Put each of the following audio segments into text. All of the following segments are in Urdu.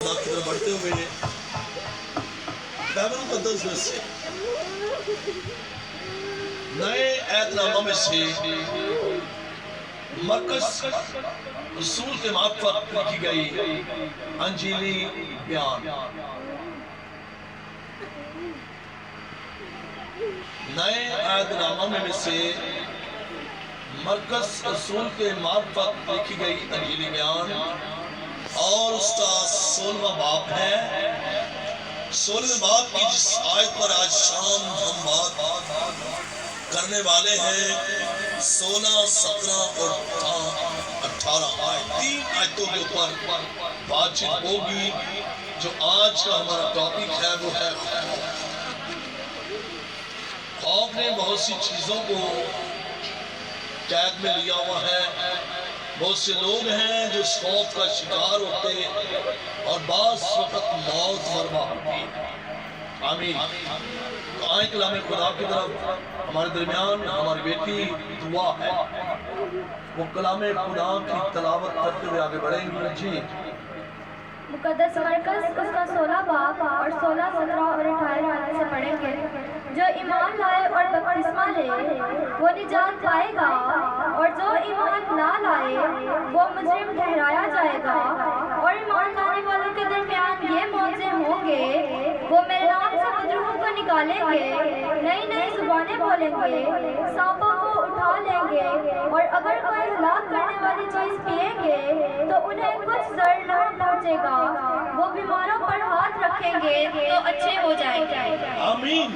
کی طرف بڑھتے ہوئے بائبل مقدس میں سے نئے عہد نامہ میں سے مرکز رسول کے معرفت لکھی گئی انجیلی بیان، نئے عہد نامہ میں سے مرکز رسول کے معرفت لکھی گئی انجیلی بیان، اور اس کا 16واں باب ہے۔ 16ویں باب کی جس آیت پر آج شام ہم بات کرنے والے ہیں 16، 17 اور 18 آیت، 3 آیتوں کے اوپر بات چیت ہوگی۔ جو آج کا ہمارا ٹاپک ہے وہ ہے خوف نے بہت سی چیزوں کو قید میں لیا ہوا ہے۔ بہت سے لوگ ہیں جو اس خوف کا شکار ہوتے اور بعض وقت موت مروا ہوتی۔ آمین۔ تو آئیں کلام خدا کی طرف، ہمارے درمیان ہماری بیٹی دعا ہے، وہ کلام خدا کی تلاوت کرتے ہوئے آگے بڑھیں گے۔ جی مقدس مرکز اس کا 16 باب اور 16، 17 اور 18 آیت سے پڑھیں گے۔ جو ایمان لائے اور بپتسمہ لے وہ نجات پائے گا، اور جو ایمان نہ لائے وہ مجرم ٹھہرایا جائے گا۔ اور ایمان لانے والوں کے درمیان یہ معجزے ہوں گے، وہ میرے نام سے مجروحوں کو نکالیں گے، نئی نئی زبانیں بولیں گے، سانپوں کو اٹھا لیں گے، اور اگر کوئی ہلاک کرنے والی چیز پئیں گے تو انہیں کچھ ضرر نہ پہنچے گا۔ وہ بیماروں پر ہاتھ رکھیں گے تو اچھے ہو جائیں گے۔ آمین۔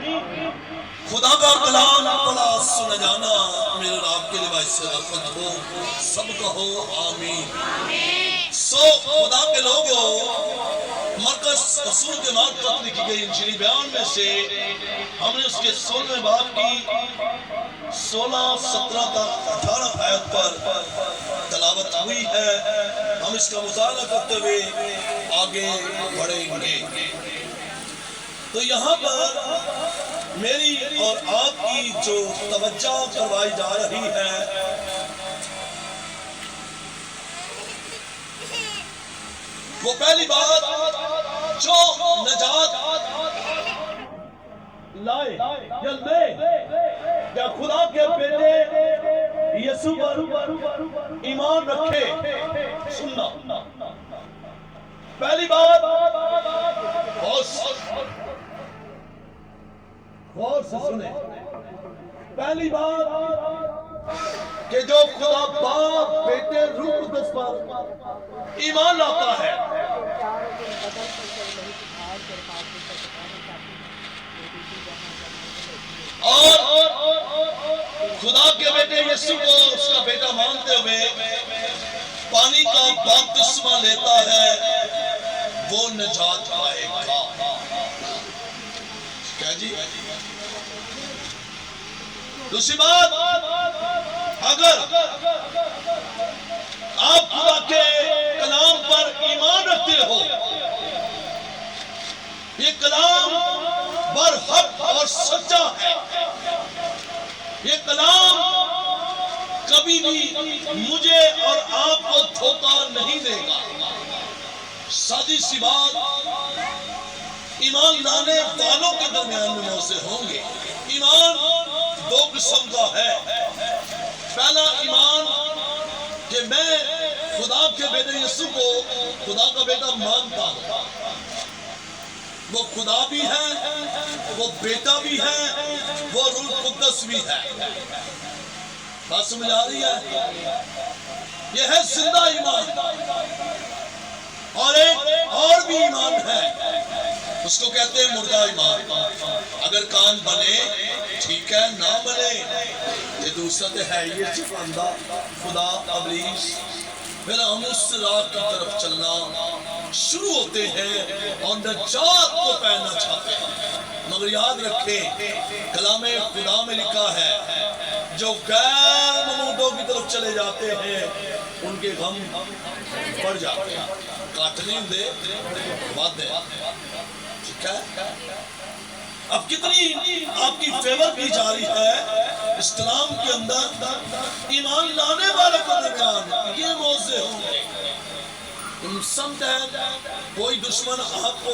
خدا کا کلام بڑا سنا جانا میرے اور آپ کے لیے باعث رحمت ہو، سب کہو آمین۔ خدا کے لوگوں، مرکز رسول کے معرفت لکھی گئی انجیلی بیان میں سے ہم نے اس کے 16ویں باب کی 16، 17 تا 18 آیت پر تلاوت ہوئی ہے۔ ہم اس کا مطالعہ کرتے ہوئے آگے بڑھیں گے۔ تو یہاں پر میری اور آپ کی جو توجہ کروائی جا رہی ہے وہ پہلی بات، جو نجات لائے یا لے یا خدا کے بیٹے یسوع پر ایمان رکھے، سننا پہلی بات غور سے سنیں۔ پہلی بات کہ جو خدا باپ بیٹے روح قدس پر ایمان لاتا ہے، اور خدا کے بیٹے یسوع کو اس کا بیٹا مانتے ہوئے پانی کا بپتسمہ لیتا ہے، وہ نجات پائے گا۔ کیا جی؟ دوسری بات، اگر آپ خدا کے کلام پر ایمان رکھتے ہو، یہ کلام برحق اور سچا ہے، یہ کلام کبھی بھی مجھے اور آپ کو دھوکہ نہیں دے گا۔ سادی سی بات، ایمان لانے والوں کے درمیان میں موضوع ہوں گے۔ ایمان 2 قسم کا ہے۔ پہلا ایمان کہ میں خدا کے بیٹے یسوع کو خدا کا بیٹا مانتا ہوں، وہ خدا بھی ہے، وہ بیٹا بھی ہے، وہ روح قدس بھی ہے۔ بات سمجھ آ رہی ہے؟ یہ ہے زندہ ایمان۔ اور ایک اور بھی ایمان ہے، اس کو کہتے ہیں مردہ ایمان۔ اگر کان بنے ٹھیک ہے، نہ بنے یہ دوسرا تو ہے یہ صرف اندھا خدا ابلیس۔ پھر ہم اس راہ کی طرف چلنا شروع ہوتے ہیں اور نجات کو پہننا چاہتے ہیں۔ مگر یاد رکھیں کلام خدا میں لکھا ہے جو غیر نمودوں کی طرف چلے جاتے ہیں ان کے غم بڑھ جاتے ہیں۔ کاٹ نہیں دے بات ہے، ٹھیک ہے؟ اب کتنی آپ کی فیور کی جا رہی ہے اس کلام کے اندر، ایمان لانے والے کے درمیان یہ موضوع ہوں گے۔ تم سمجھتے ہیں کوئی دشمن آپ کو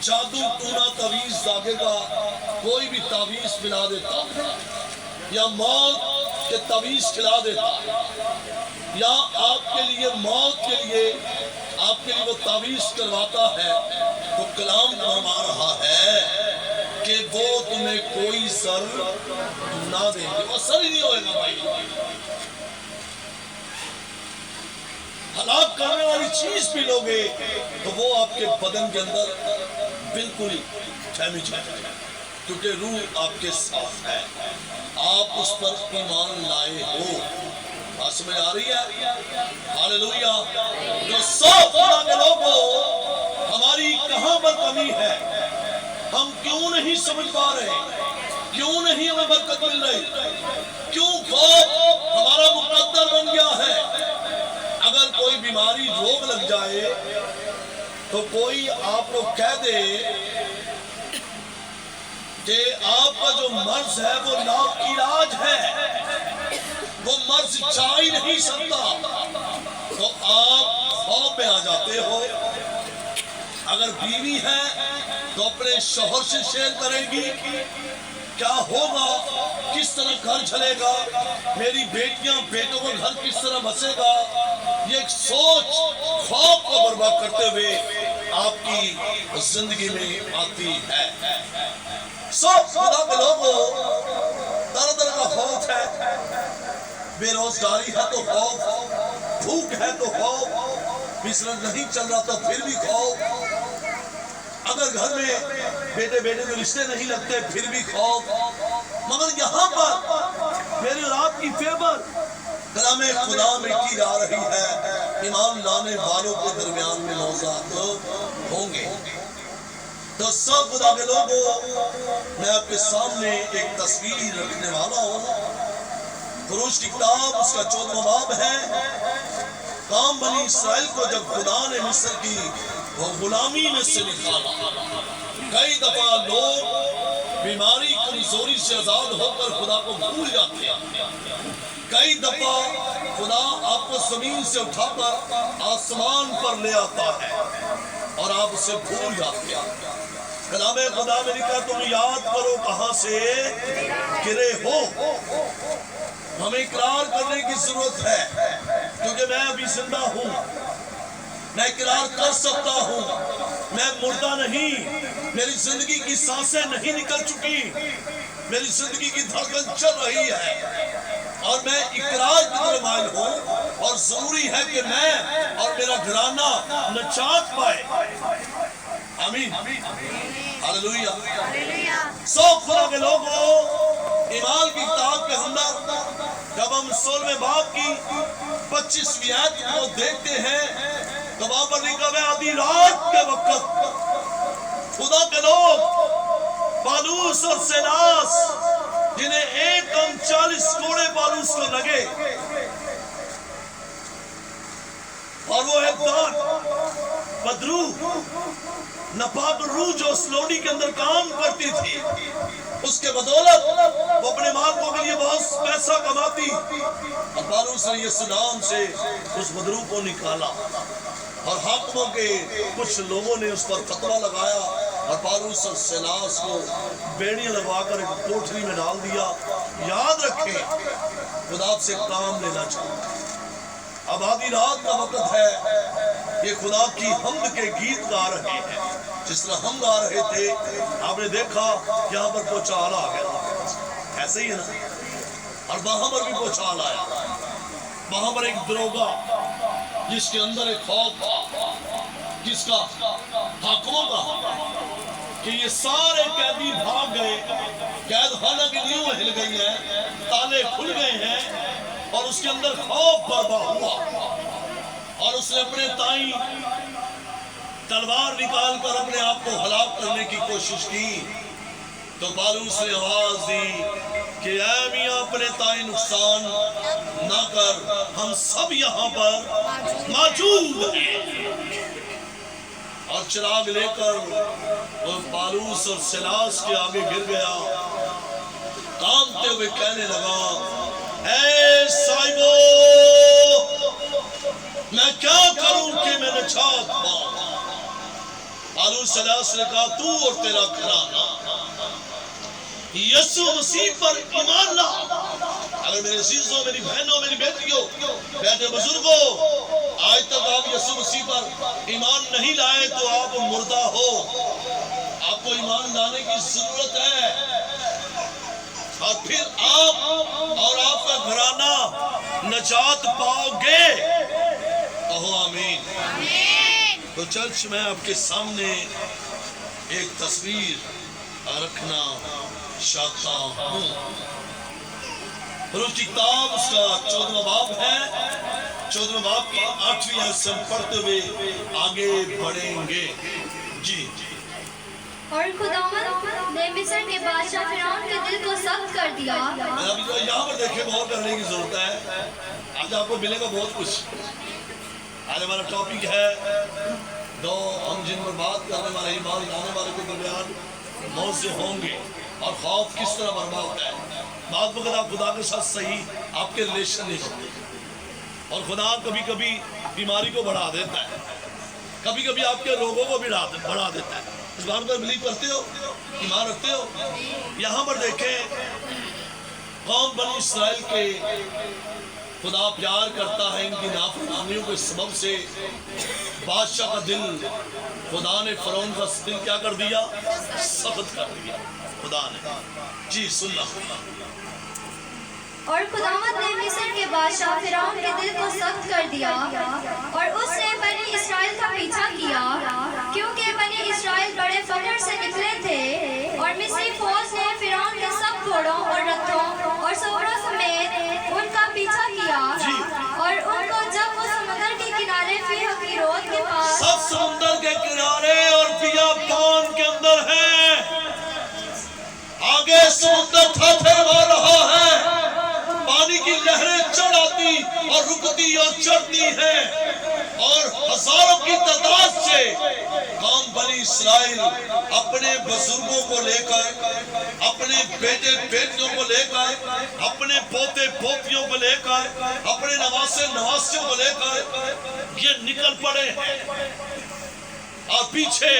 جادو ٹونا تعویذ داغے گا، کوئی بھی تعویذ پلا دیتا یا موت کے تعویذ کھلا دیتا یا آپ کے لیے موت کے لیے آپ کے لیے وہ تعویذ کرواتا ہے، تو کلام فرما رہا ہے کہ وہ تمہیں کوئی سر نہ دیں گے، وہ سر ہی نہیں ہوئے گا بھائی۔ ہلاک کرنے والی چیز بھی لوگے تو وہ آپ کے بدن کے اندر بالکل ہی ڈیمیج ہے، کیونکہ روح آپ کے ساتھ ہے، آپ اس پر ایمان لائے ہو۔ بات سمجھ آ رہی ہے؟ ہاللویا۔ جو سب خدا کے لوگوں، ہماری کہاں پر کمی ہے؟ ہم کیوں نہیں سمجھ پا رہے؟ کیوں نہیں ہمیں برکت مل رہی؟ کیوں خوف ہمارا مقدر بن گیا ہے؟ اگر کوئی بیماری روگ لگ جائے تو کوئی آپ کو کہہ دے کہ آپ کا جو مرض ہے وہ لا علاج ہے، وہ مرض جا ہی نہیں سکتا، تو آپ خوف میں آ جاتے ہو۔ اگر بیوی ہے تو اپنے شوہر سے شیئر کرے گی کیا ہوگا، کس طرح گھر چلے گا، میری بیٹیاں بیٹوں کا گھر کس طرح بسے گا، یہ ایک سوچ خوف کو برباد کرتے ہوئے آپ کی زندگی میں آتی ہے۔ سب خدا کے لوگوں، طرح طرح کا خوف ہے، بے روزگاری ہے تو خوف، بھوک ہے تو خوف، بزنس نہیں چل رہا تو پھر بھی خوف، اگر گھر میں بیٹے بیٹے کے رشتے نہیں لگتے پھر بھی خوف۔ مگر یہاں پر میری اور آپ کی فیور کلام خدا میں کی جا رہی ہے، ایمان لانے والوں کے درمیان میں نوزاد ہوں گے۔ تو سب خدا کے لوگوں، میں آپ کے سامنے ایک تصویر رکھنے والا ہوں۔ خروج کی کتاب اس کا 14واں باب ہے۔ کام بنی اسرائیل کو جب خدا نے مصر کی وہ غلامی میں سے نکالا، کئی دفعہ لوگ بیماری کمزوری سے آزاد ہو کر خدا کو بھول جاتے ہیں، کئی دفعہ خدا آپ کو زمین سے اٹھا کر آسمان پر لے آتا ہے اور آپ اسے بھول جاتے ہیں۔ کلام خدا میں لکھا تم یاد کرو کہاں سے گرے ہو۔ ہمیں اقرار کرنے کی ضرورت ہے، کیونکہ میں ابھی زندہ ہوں، میں اقرار کر سکتا ہوں، میں مردہ نہیں، میری زندگی کی سانسیں نہیں نکل چکی، میری زندگی کی دھڑکن چل رہی ہے اور میں اقرار کی طرف مائل ہوں، اور ضروری ہے کہ میں اور میرا گھرانہ نجات پائے۔ آمین، ہاللویا۔ سو خدا کے لوگوں، ایمان کی کتاب کے اندر جب ہم 16ویں باب کی 25ویں آیت کو دیکھتے ہیں تو وہاں پر لکھا ہے آدھی رات کے وقت خدا کے لوگ پالوس اور سیلاس، جنہیں ایک دم 40 کوڑے پالوس کو لگے، اور وہ ایک دار بدرو نپاک روح جو سلونی کے اندر کام کرتی تھی، اس کے بدولت وہ اپنے مالکوں کے لیے بہت پیسہ کماتی، اور پالوس نے یسنام سے اس بدرو کو نکالا، اور حاکموں کے کچھ لوگوں نے اس پر فتویٰ لگایا اور پالوس اور سیلاس کو بیڑیاں لگوا کر ایک کوٹری میں ڈال دیا۔ یاد رکھیں، خدا سے کام لینا چاہیے۔ اب آدھی رات کا وقت ہے، یہ خدا کی حمد کے گیت گا رہے ہیں، جس طرح ہم گا رہے تھے۔ آپ نے دیکھا یہاں پر پوچھال آ گیا، ایسے ہی ہے نا، اور وہاں پر بھی پوچھال آیا، وہاں پر ایک دروگا جس کے اندر ایک خوف تھا، کس کا؟ حاکموں کا، کہ یہ سارے قیدی بھاگ گئے، قید خانہ کی نیویں ہل گئی ہیں، تالے کھل گئے ہیں، اور اس کے اندر خوف برپا ہوا، اور اس نے اپنے تائیں تلوار نکال کر اپنے آپ کو ہلاک کرنے کی کوشش کی۔ تو پالوس نے آواز دی کہ اے میاں اپنے تائیں نقصان نہ کر، ہم سب یہاں پر موجود ہیں۔ اور چراغ لے کر وہ پالوس اور سیلاس کے آگے گر گیا، کانپتے ہوئے کہنے لگا، اے صاحبو، میں کیا کروں کہ میں نجات پاؤں؟ حضور صلی اللہ علیہ وسلم نے کہا تو اور تیرا گھرانہ یسوع مسیح پر ایمان لا۔ اگر میرے عزیزوں، میری بہنوں، میری بیٹیوں، بیٹے بزرگوں، آج تک آپ یسوع مسیح پر ایمان نہیں لائے تو آپ مردہ ہو۔ آپ کو ایمان لانے کی ضرورت ہے، اور پھر آپ اور آپ کا گھرانہ نجات پاؤ گے۔ کہو آمین۔ تو چرچ میں آپ کے سامنے ایک تصویر رکھنا چاہتا ہوں۔ روح کی کتاب اس کا 14واں باب ہے، 14واں باب کی 8ویں آیت سے ہم پڑھتے ہوئے آگے بڑھیں گے۔ جی۔ اور خداوند نے مصر کے بادشاہ فرعون کے دل کو سخت کر دیا۔ یہاں پر دیکھیں، غور کرنے کی ضرورت ہے۔ آج آپ کو ملے گا بہت کچھ۔ آج ہمارا ٹاپک ہے دو ہم جن پر بات کرنے والے ایمان لانے والے کے درمیان موضوع ہوں گے، اور خوف کس طرح برپا ہوتا ہے۔ بعض وقت آپ خدا کے ساتھ صحیح آپ کے ریلیشن نہیں ہوتے، اور خدا کبھی کبھی بیماری کو بڑھا دیتا ہے، کبھی کبھی آپ کے روگوں کو بھی بڑھا دیتا ہے۔ اس بات پر بلیو کرتے ہو، ایمان رکھتے ہو؟ یہاں پر دیکھیں، قوم بنی اسرائیل کے خدا پیار کرتا ہے، ان کی نافرمانیوں کے سبب سے بادشاہ کا دل، خدا نے فرعون کا دل کیا کر دیا؟ سخت کر دیا خدا نے۔ جی سننا۔ اور خداوند نے مصر کے بادشاہ فرعون کے دل کو سخت کر دیا، اور اس نے بنی اسرائیل کا پیچھا کیا، کیونکہ بنی اسرائیل بڑے فخر سے نکلے تھے، اور مصری فوج نے فرعون کے سب گھوڑوں اور رتھوں اور سواروں سمیت ان کا پیچھا کیا، اور ان کو جب وہ سمندر کے کنارے فی ہقیروت کے پاس، سب سمندر کے کنارے اور بیابان کے اندر ہیں، آگے سمندر تھاتھے مار رہا ہے، پانی کی لہریں چڑھ آتی اور رکتی اور چڑھتی ہیں، اور ہزاروں کی تعداد سے قوم بنی اسرائیل اپنے بزرگوں کو لے کر، اپنے بیٹے بیٹیوں کو لے کر، اپنے پوتے پوتیوں کو لے کر، اپنے نواسے نواسیوں کو لے کر یہ نکل پڑے ہیں، اور پیچھے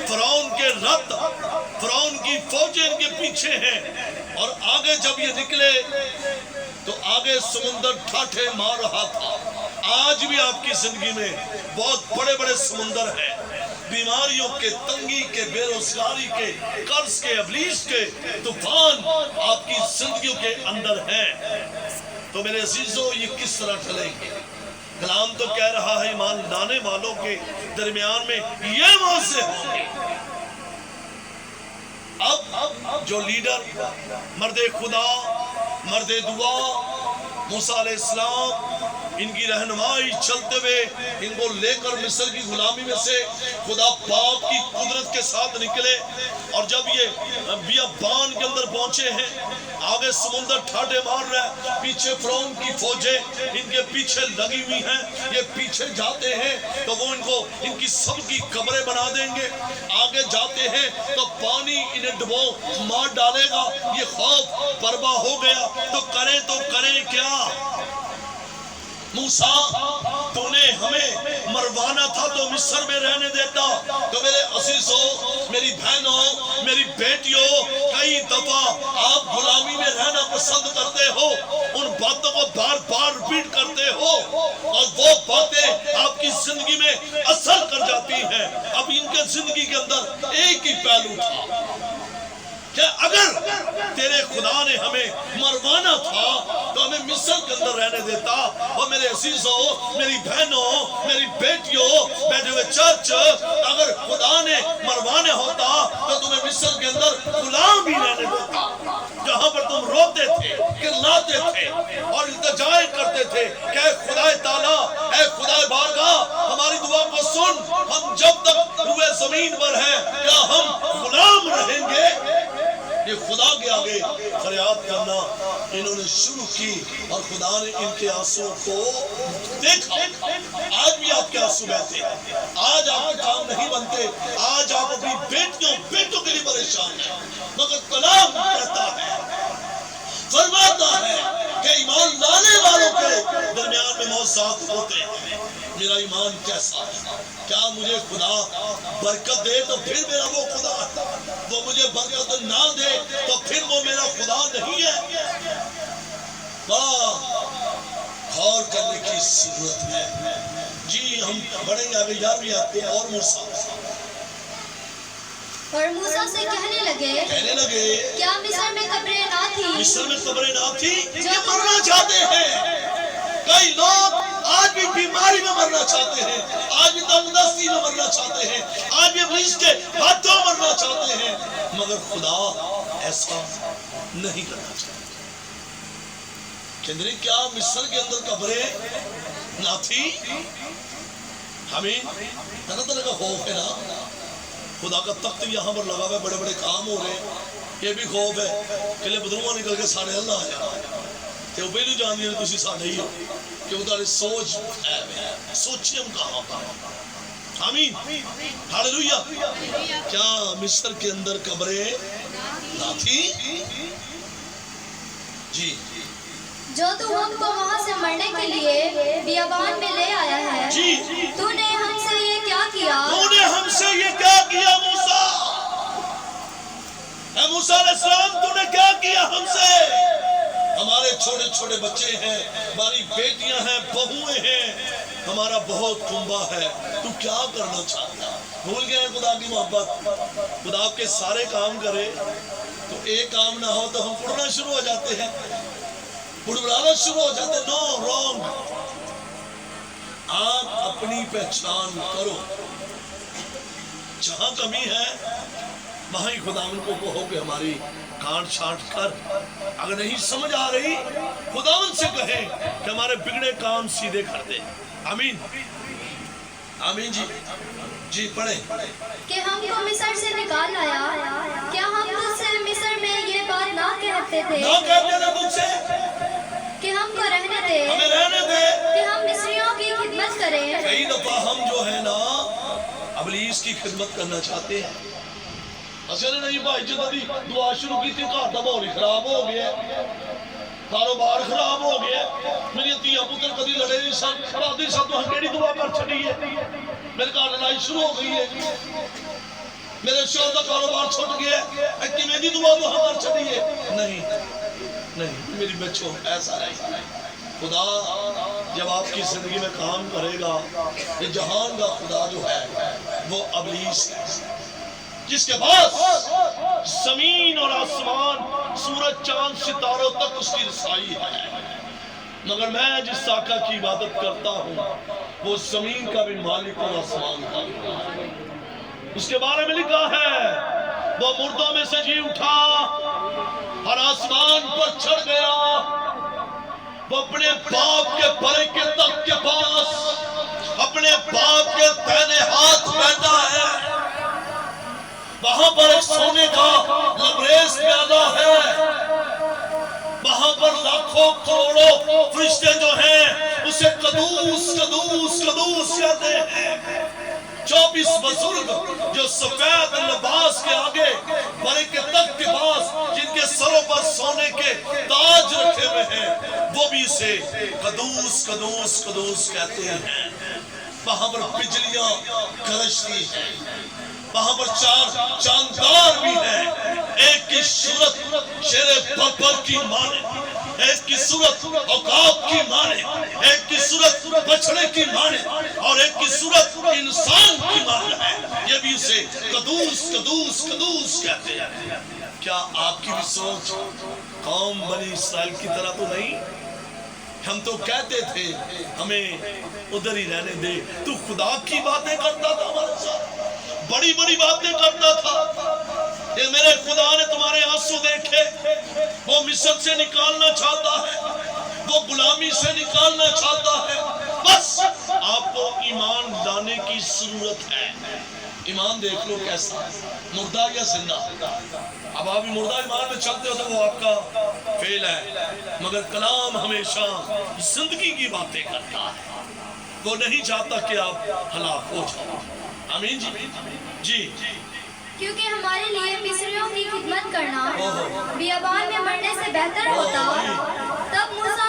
فرعون کے رتھ، فرعون کی فوجیں ان کے پیچھے ہیں، اور آگے جب یہ نکلے تو آگے سمندر ٹھاٹھے مار رہا تھا۔ آج بھی آپ کی زندگی میں بہت بڑے بڑے سمندر ہیں، بیماریوں کے، تنگی کے، بے روزگاری کے، قرض کے، ابلیس کے طوفان آپ کی زندگیوں کے اندر ہیں۔ تو میرے عزیزوں، یہ کس طرح چلیں گے؟ کلام تو کہہ رہا ہے ایمان لانے والوں کے درمیان میں یہ موضوع ہوں گے۔ اب جو لیڈر، مرد خدا، مرد دعا، موسیٰ علیہ السلام، ان کی رہنمائی چلتے ہوئے ان کو لے کر مصر کی غلامی میں سے خدا پاک کی قدرت کے ساتھ نکلے، اور جب یہ بیابان کے اندر پہنچے ہیں، آگے سمندر ٹھاٹھے مار رہا ہے، پیچھے فرعون کی فوجیں ان کے پیچھے لگی ہوئی ہیں، یہ پیچھے جاتے ہیں تو وہ ان کو، ان کی سب کی قبریں بنا دیں گے، آگے جاتے ہیں تو پانی انہیں ڈبو مار ڈالے گا۔ یہ خوف برپا ہو گیا، تو کریں کیا؟ موسیٰ، تو نے ہمیں مروانا تھا تو مصر میں رہنے دیتا۔ تو میرے عزیزوں، میری بہنوں، میری بیٹیوں، کئی دفعہ آپ غلامی میں رہنا پسند کرتے ہو، ان باتوں کو بار بار ریپیٹ کرتے ہو، اور وہ باتیں آپ کی زندگی میں اثر کر جاتی ہیں۔ اب ان کے زندگی کے اندر ایک ہی پہلو تھا کہ اگر تیرے خدا نے ہمیں مروانا تھا تو ہمیں مصر کے اندر رہنے دیتا۔ اور میرے عزیزوں، میری بہنوں، میری بیٹیوں، بیٹھے ہوئے چرچ، اگر خدا نے مروانا ہوتا تو تمہیں مصر کے اندر غلام بھی رہنے دیتا، جہاں پر تم روتے تھے، کرلاتے تھے اور التجا کرتے تھے کہ اے خدا تعالیٰ، اے خدا بارگاہ، ہماری دعا کو سن، ہم جب تک روئے زمین پر ہیں کیا ہم غلام رہیں گے؟ یہ خدا کے آگے فریاد کرنا انہوں نے شروع کی، اور خدا نے ان کے آنسوں کو دیکھا۔ آج بھی آپ کے آنسو بہتے ہیں، آج آپ کے کام نہیں بنتے، آج آپ اپنی بیٹیوں بیٹوں کے لیے پریشان ہیں، مگر کلام کہتا ہے، فرماتا ہے کہ کہ ایمان لانے والوں کے درمیان میں موضوعات ہوتے ہیں۔ میرا ایمان کیسا ہے؟ کیا مجھے خدا برکت دے تو پھر میرا وہ خدا ہے، وہ مجھے برکت نہ دے تو پھر وہ میرا خدا نہیں ہے؟ بڑا غور کرنے کی ضرورت ہے۔ جی ہم بڑھیں گے آگے 11ویں آیت پہ، اور موسیٰ سے کہنے لگے کیا مصر میں قبریں نہ تھی؟ مصر میں قبریں نہ تھی؟ یہ مرنا چاہتے ہیں۔ کئی لوگ آج بھی بیماری میں مرنا چاہتے ہیں، آج بھی تنگدستی میں مرنا چاہتے ہیں، آج بھی ابلیس کے ہاتھوں مرنا چاہتے ہیں، مگر خدا ایسا نہیں کرنا چاہتا۔ کہندرے کیا مصر کے اندر قبریں نہ تھی؟ ہمیں طرح طرح کا خوف ہے نا، خدا کا تخت یہاں پر لگا ہوا ہے، بڑے بڑے کام ہو رہے ہیں، یہ بھی خوف ہے کہ لے بدروہ نکل کے سارے اللہ آیا تے وہ پہلو جان دیا تسی ساڑھے ہی ہو کہ وہ تارے سوچ ہے، سوچی ہم کہاں پر۔ آمین، ہاللویہ۔ کیا مصر کے اندر قبریں نہ تھی؟ جی جو تو ہم کو وہاں سے مرنے کے لیے بیابان میں لے آیا ہے، جی تو نے ہم سے یہ کیا کیا؟ تو نے ہم سے یہ کیا کیا موسیٰ؟ اے موسیٰ علیہ السلام تو نے کیا کیا ہم سے؟ ہمارے چھوٹے چھوٹے بچے ہیں، ہماری بیٹیاں ہیں، بہویں ہیں، ہمارا بہت کنبہ ہے، تو کیا کرنا چاہتا ہے؟ بھول گئے ہیں خدا کی محبت؟ خدا آپ کے سارے کام کرے تو ایک کام نہ ہو تو ہم پڑھنا شروع ہو جاتے ہیں، پڑھنا شروع ہو جاتے ہیں۔ نو، رونگ۔ آپ اپنی پہچان کرو، جہاں کمی ہے وہاں ہی خداوند کو کہو کہ ہماری کانٹ چھانٹ کر، اگر نہیں سمجھ آ رہی خداوند سے کہیں کہ ہمارے بگڑے کام سیدھے کر دے۔ آمین، آمین۔ جی جی پڑھیں۔ کہ ہم کو مصر سے نکال آیا، کیا ہم تجھ سے مصر میں یہ بات نہ کہتے تھے؟ نہ کہتے تھے تجھ سے کہ ہم کو رہنے دے، ہمیں رہنے دے، کہ ہم مصریوں کی خدمت کریں۔ کئی دفعہ ہم جو ہے نا ابلیس کی خدمت کرنا چاہتے ہیں۔ اصل نہیں بھائی جدی دعا شروع کی تھی، گھر دا ماحول خراب ہو گیا، کاروبار خراب ہو گیا، میری تیاں پتر کدی لڑے نہیں سن، رات دی سب تو ہم کیڑی دعا کر چھڑی ہے، میرے گھر لڑائی شروع ہو گئی ہے، میرے شوہر دا کاروبار چھٹ گیا، ایک میری دعا تو ہم کر چھڑی ہے۔ نہیں نہیں میری بچوں، ایسا نہیں۔ خدا جب آپ کی زندگی میں کام کرے گا، یہ جہان کا خدا جو ہے وہ ابلیس ہے، جس کے پاس زمین اور آسمان، سورج چاند ستاروں تک اس کی رسائی ہے، مگر میں جس آقا کی عبادت کرتا ہوں وہ زمین کا بھی مالک اور آسمان کا بھی مالک۔ اس کے بارے میں لکھا ہے وہ مردوں میں سے جی اٹھا اور آسمان پر چڑھ گیا، وہ اپنے باپ کے بڑے کے تخت کے پاس اپنے باپ کے دائیں ہاتھ بیٹھا ہے، وہاں پر ایک سونے کا لبریز پیالہ ہے، وہاں پر لاکھوں کروڑوں فرشتے جو ہیں اسے قدوس قدوس قدوس کہتے ہیں۔ 24 بزرگ جو سفید لباس کے آگے بڑے کے تخت کے پاس جن کے سروں پر سونے کے تاج رکھے ہوئے ہیں، وہ بھی اسے قدوس قدوس قدوس کہتے ہیں۔ وہاں پر بجلیاں گرجتی ہیں، وہاں پر 4 چاندار بھی ہیں، ایک کی صورت شیر بربر کی مانے، ایک کی صورت عقاب کی مانے، ایک کی صورت بچڑے کی مانے، اور ایک کی صورت انسان کی مانے ہے۔ یہ بھی اسے قدوس قدوس قدوس کہتے ہیں۔ کیا آپ کی بھی سوچ قوم بنی اسرائیل کی طرح تو نہیں؟ ہم تو کہتے تھے ہمیں ادھر ہی رہنے دے، تو خدا کی باتیں کرتا تھا ہمارے ساتھ، بڑی بڑی باتیں کرتا تھا۔ کہ میرے خدا نے تمہارے آنسو دیکھے، وہ مصر سے نکالنا چاہتا ہے، وہ غلامی سے نکالنا چاہتا ہے، بس آپ کو ایمان لانے کی ضرورت ہے۔ ایمان دیکھ لو کیسا، مردہ یا زندہ؟ اب آپ مردہ ایمان میں چلتے ہو تو وہ آپ کا فیل ہے، مگر کلام ہمیشہ زندگی کی باتیں کرتا ہے، وہ نہیں چاہتا کہ آپ ہلاک ہو جاؤ۔ آمین جی جی۔ کیونکہ ہمارے لیے مصریوں کی خدمت کرنا بیابان میں مرنے سے بہتر ہوتا۔ تب موسیٰ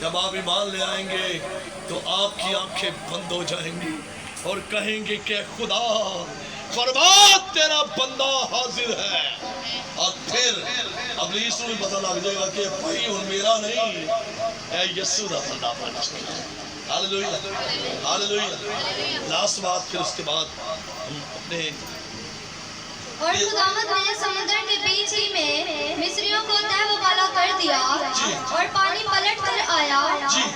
جب آپ ایمان لے آئیں گے تو آپ کی آنکھیں بند ہو جائیں گی اور کہیں گے کہ خدا فرماد تیرا بندہ حاضر ہے. اور پھر ابلیس کو بھی پتہ لگ جائے گا کہ بھائی ہن میرا نہیں اے یسوع دا بندہ بن چکا. Hallelujah hallelujah. لاسٹ بات پھر اس کے بعد ہم اپنے اور خداوند نے سمندر کے بیچ ہی میں مصریوں کو تہ و بالا کر دیا اور پانی پلٹ کر آیا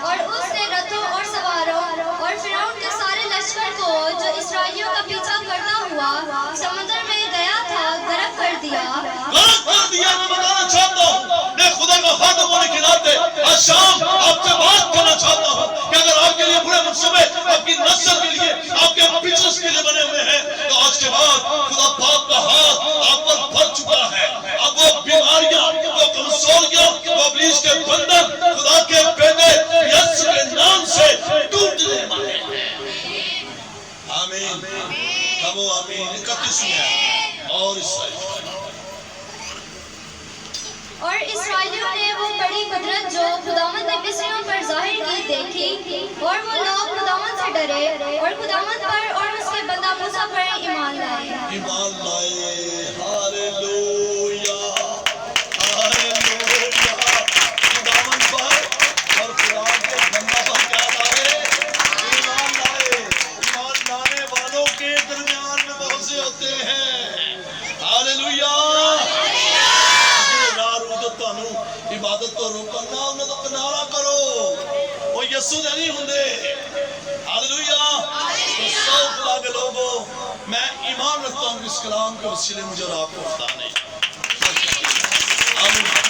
اور اس نے رتھوں اور سواروں اور فرعون کے سارے لشکر کو جو اسرائیلیوں کا پیچھا کرتا ہوا سمندر میں گیا تھا غرق کر دیا. غرق کر دیا. میں بتانا چاہتا ہوں میں خدا کا خادم ہونے کے ناطے آج شام آپ سے بات کرنا چاہتا ہوں کہ اگر آپ کے لیے برے منصوبے آپ کی نسل کے لیے آپ کے بزنس کے لیے بنے ہوئے ہیں تو آج کے بعد خدا پاک کا ہاتھ آپ پر بھر چکا ہے. اب وہ بیماریاں وہ کمزوریاں وہ ابلیس کے بندھن خدا کے بیٹے یسوع کے نام سے ٹوٹنے والے ہیں. آمین. کہو آمین. 31 ہے اور اسرائیلیوں نے وہ بڑی قدرت جو خداوند نے مصریوں پر ظاہر کی دیکھی اور وہ لوگ خداوند سے ڈرے اور خداوند پر اور اس کے بندہ موسیٰ پر ایمان لائے. ایمان لائے. Hallelujah hallelujah. خداوند پر اور خدا کے بندہ پر کیا لائے؟ ایمان لائے. ایمان لانے والوں کے درمیان میں بہت سے ہوتے ہیں. ہاللویہ. عبادت تو روکن نہ انہیں تو کنارہ کرو. وہ یسوع دے نہیں ہوندے. ہاللویہ. تو سو خدا کے لوگوں میں ایمان رکھتا ہوں کہ اس کلام کے وسیلے مجھے اور آپ کو خدا نے آمین.